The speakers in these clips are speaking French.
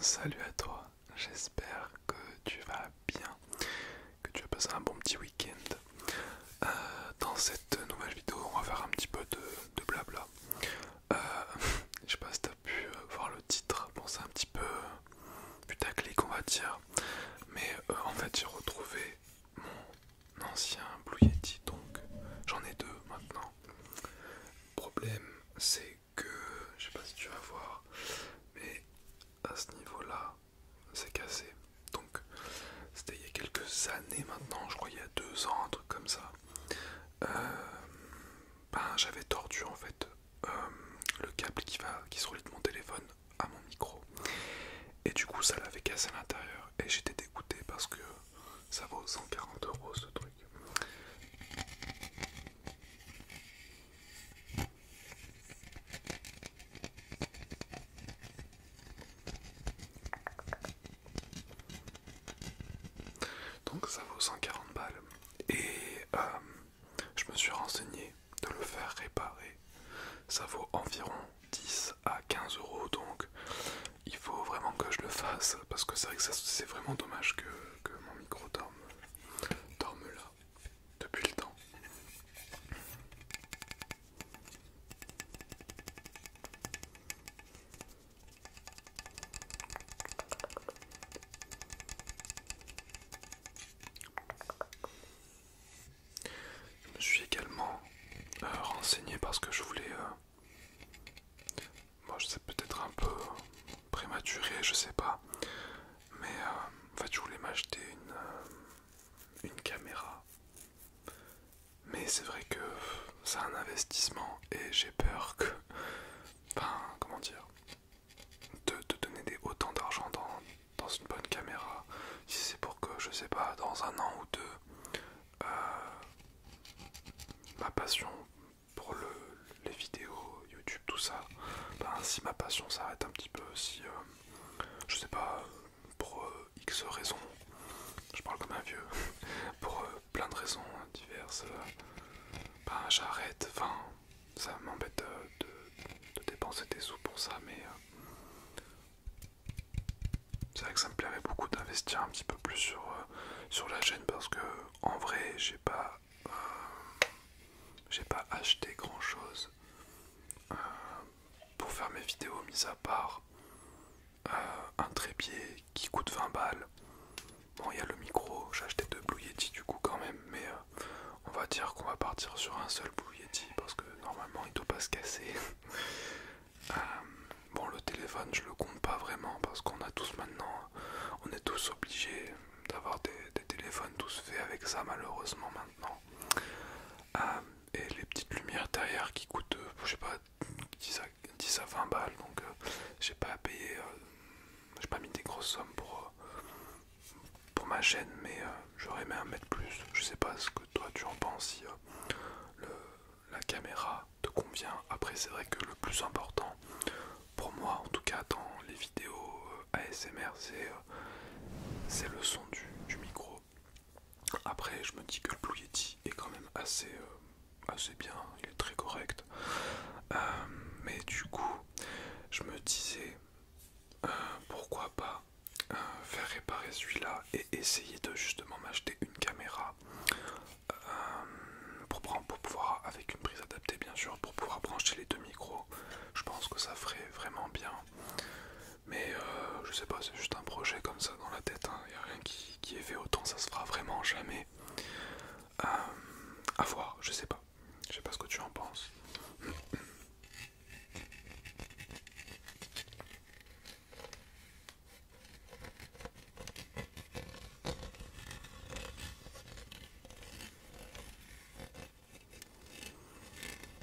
Salut à toi, j'espère que tu vas bien, que tu as passé un bon petit week-end. Dans cette nouvelle vidéo, on va faire un petit peu de blabla. Euh, je sais pas si tu as pu voir le titre, bon c'est un petit peu putaclic on va dire. Mais en fait j'ai retrouvé mon ancien Blue Yeti, donc j'en ai deux maintenant. Le problème c'est que, je sais pas si tu vas voir, mais à ce niveau-là, c'est cassé. Donc, c'était il y a quelques années maintenant, je crois il y a 2 ans, un truc comme ça. Euh, J'avais tordu en fait euh, le câble qui se relie de mon téléphone à mon micro. Et du coup, ça l'avait cassé à l'intérieur. Et j'étais dégoûté parce que ça vaut 140 € ce truc. Donc ça vaut 140 balles. Et je me suis renseigné de le faire réparer. Ça vaut environ 10 à 15 € donc il faut vraiment que je le fasse parce que c'est vrai que c'est vraiment dommage que mon micro dorme là depuis le temps. Je me suis également renseigné parce que je voulais moi je sais peut-être un peu prématuré, je sais pas, mais en fait je voulais m'acheter une caméra, mais c'est vrai que c'est un investissement et j'ai peur que, enfin comment dire, de donner autant d'argent dans une bonne caméra, si c'est pour que je sais pas dans un an ou deux ma passion pour les vidéos, YouTube, tout ça, si ma passion s'arrête un petit peu, si je sais pas, pour X raisons, je parle comme un vieux, pour plein de raisons diverses, j'arrête, ça m'embête de dépenser des sous pour ça, mais c'est vrai que ça me plairait beaucoup d'investir un petit peu plus sur la chaîne parce que en vrai j'ai pas acheté grand chose pour faire mes vidéos, mis à part un trépied qui coûte 20 balles. Bon, il y a le micro, j'ai acheté 2 Blue Yeti du coup quand même, mais on va dire qu'on va partir sur un seul Blue Yeti parce que normalement il doit pas se casser. Euh, bon, le téléphone je le compte pas vraiment parce qu'on a tous maintenant, on est tous obligés d'avoir des téléphones tous faits avec ça malheureusement maintenant. Et les petites lumières derrière qui coûtent, je sais pas, 10 à 20 balles, donc j'ai pas à payer, j'ai pas mis des grosses sommes pour ma chaîne, mais j'aurais aimé en mettre plus. Je sais pas ce que toi tu en penses, si la caméra te convient. Après c'est vrai que le plus important pour moi en tout cas dans les vidéos ASMR c'est le son du micro. Après je me dis que le Blue Yeti est quand même assez bien, il est très correct. Mais du coup je me disais pourquoi pas faire réparer celui-là et essayer de justement m'acheter une caméra pour pouvoir, avec une prise adaptée bien sûr, pour pouvoir brancher les 2 micros. Je pense que ça ferait vraiment bien, mais je sais pas, c'est juste un projet comme ça dans la tête, hein. Y a rien qui est fait autant, ça se fera vraiment jamais. À voir, je sais pas ce que tu en penses.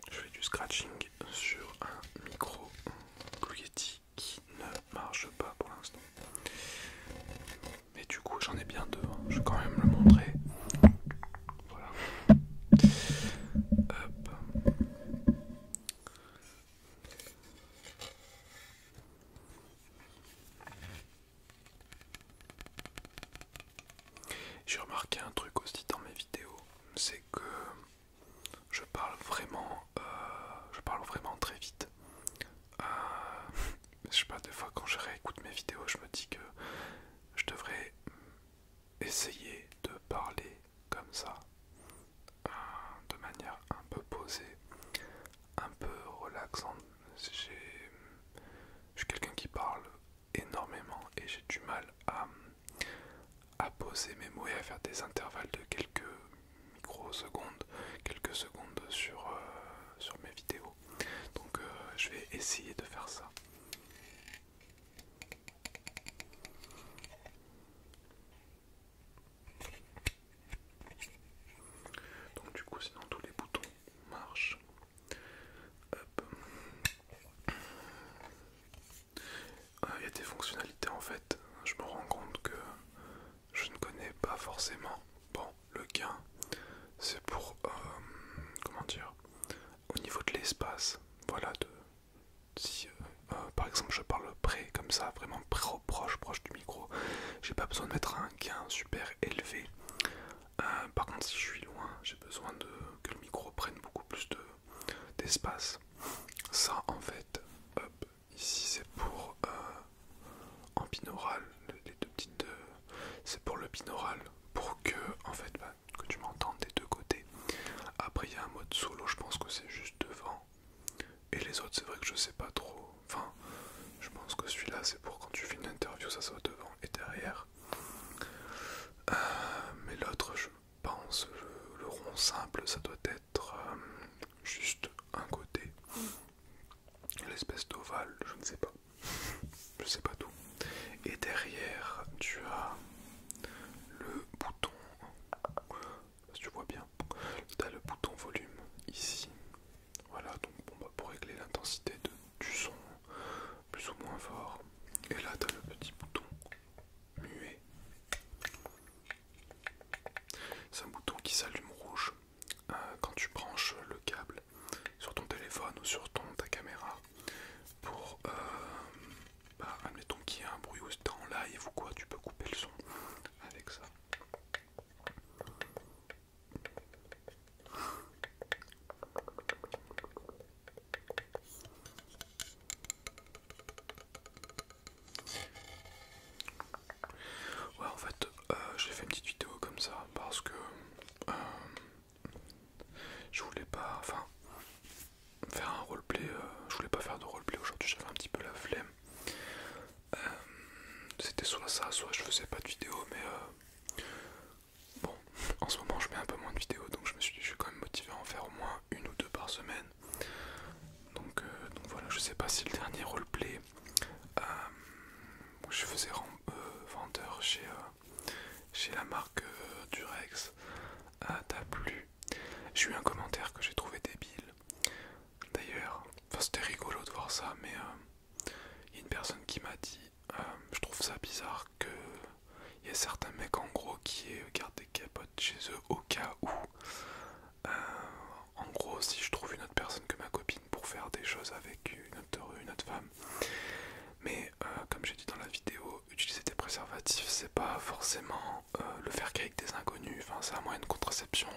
Je fais du scratching sur un micro Blue Yeti qui ne marche pas pour l'instant. Mais du coup j'en ai bien deux, hein. Je vais quand même le montrer. Voilà. Hop. J'ai remarqué un truc aussi dans mes vidéos, c'est que je parle vraiment très vite. Je sais pas, des fois quand je réécoute mes vidéos, je me dis à poser mes mots et à faire des intervalles de quelques microsecondes, quelques secondes sur mes vidéos. Donc je vais essayer de faire ça. Donc du coup sinon tous les boutons marchent. Hop. Il y a des fonctionnalités en fait, je me rends compte que je ne connais pas forcément. Bon, le gain c'est pour comment dire, au niveau de l'espace, voilà, si par exemple je parle près comme ça, vraiment proche du micro, j'ai pas besoin de mettre un gain super élevé. Par contre si je suis loin, j'ai besoin que le micro prenne beaucoup plus d'espace. Ça en fait, hop, ici c'est pour en binaural, les deux petites, c'est pour le binaural, pour que en fait que tu m'entendes des deux côtés. Après il y a un mode solo, je pense que c'est juste devant. Et les autres c'est vrai que je sais pas trop. Enfin, je pense que celui-là c'est pour quand tu fais une interview, ça soit devant et derrière. Mais l'autre je pense, le rond simple, ça doit être juste un côté. L'espèce d'ovale, je ne sais pas. Je sais pas tout. Et derrière, tu as le bouton, si tu vois bien, tu as le bouton volume ici. Voilà, donc bon, bah, pour régler l'intensité du son, plus ou moins fort. Et là, tu as le petit bouton muet. C'est un bouton qui s'allume rouge quand tu branches le câble sur ton téléphone ou sur ta caméra pour, admettons qu'il y a un bruit ou si t'es en live ou quoi, tu peux couper le son avec ça. Ouais, en fait, j'ai fait une petite vidéo comme ça parce que je voulais pas, enfin, faire un roleplay, je voulais pas faire de roleplay aujourd'hui, j'avais un petit peu la flemme. C'était soit ça, soit je faisais pas de vidéo, mais bon, en ce moment je mets un peu moins de vidéos, donc je me suis dit je suis quand même motivé à en faire au moins une ou deux par semaine. Donc voilà, je sais pas si le dernier roleplay où je faisais vendeur chez la marque Durex t'a plu. J'ai eu un commentaire que j'ai trouvé débile. D'ailleurs, enfin, c'était rigolo de voir ça, mais il y a une personne qui m'a dit je trouve ça bizarre que il y a certains mecs en gros qui gardent des capotes chez eux au cas où. En gros, si je trouve une autre personne que ma copine pour faire des choses avec une autre femme. Mais comme j'ai dit dans la vidéo, utiliser des préservatifs, c'est pas forcément le faire qu'avec des inconnus. Enfin, c'est un moyen de contraception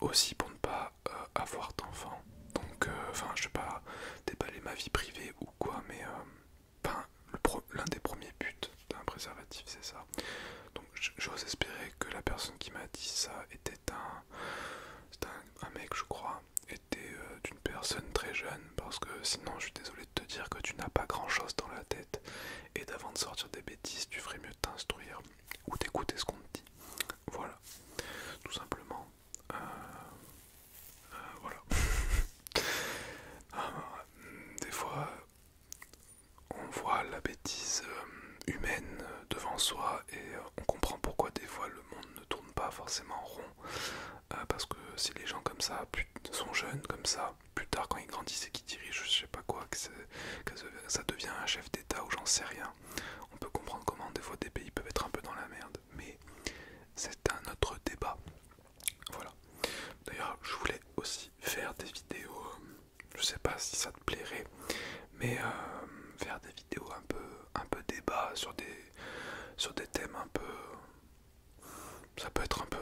aussi pour ne pas avoir d'enfants. Donc, enfin, je vais pas déballer ma vie privée ou quoi, mais l'un des premiers buts d'un préservatif, c'est ça. Donc, j'ose espérer que la personne qui m'a dit ça était un mec, je crois, était d'une personne très jeune, parce que sinon, je suis désolé de te dire que tu n'as pas grand chose dans la tête, et d'avant de sortir des bêtises, tu ferais mieux de t'instruire ou d'écouter ce qu'on te dit. Voilà, tout simplement. Voilà. Des fois, on voit la bêtise humaine devant soi et on comprend pourquoi des fois le monde ne tourne pas forcément rond. Parce que si les gens comme ça sont jeunes comme ça, plus tard quand ils grandissent et qu'ils dirigent je sais pas quoi, que ça devient un chef d'état ou j'en sais rien, on peut comprendre comment des fois des pays peuvent être un peu dans la merde, mais c'est un autre débat. Voilà. D'ailleurs je voulais aussi faire des vidéos, je sais pas si ça te plairait, mais faire des vidéos un peu débat sur des thèmes un peu, ça peut être un peu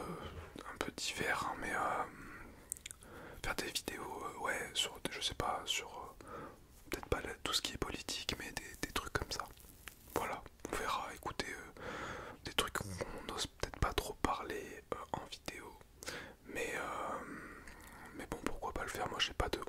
divers, hein, mais faire des vidéos ouais sur je sais pas, sur peut-être pas tout ce qui est politique, mais des trucs comme ça. Voilà, on verra. Écoutez, des trucs qu'on n'ose peut-être pas trop parler en vidéo, mais bon, pourquoi pas le faire. Moi j'ai pas de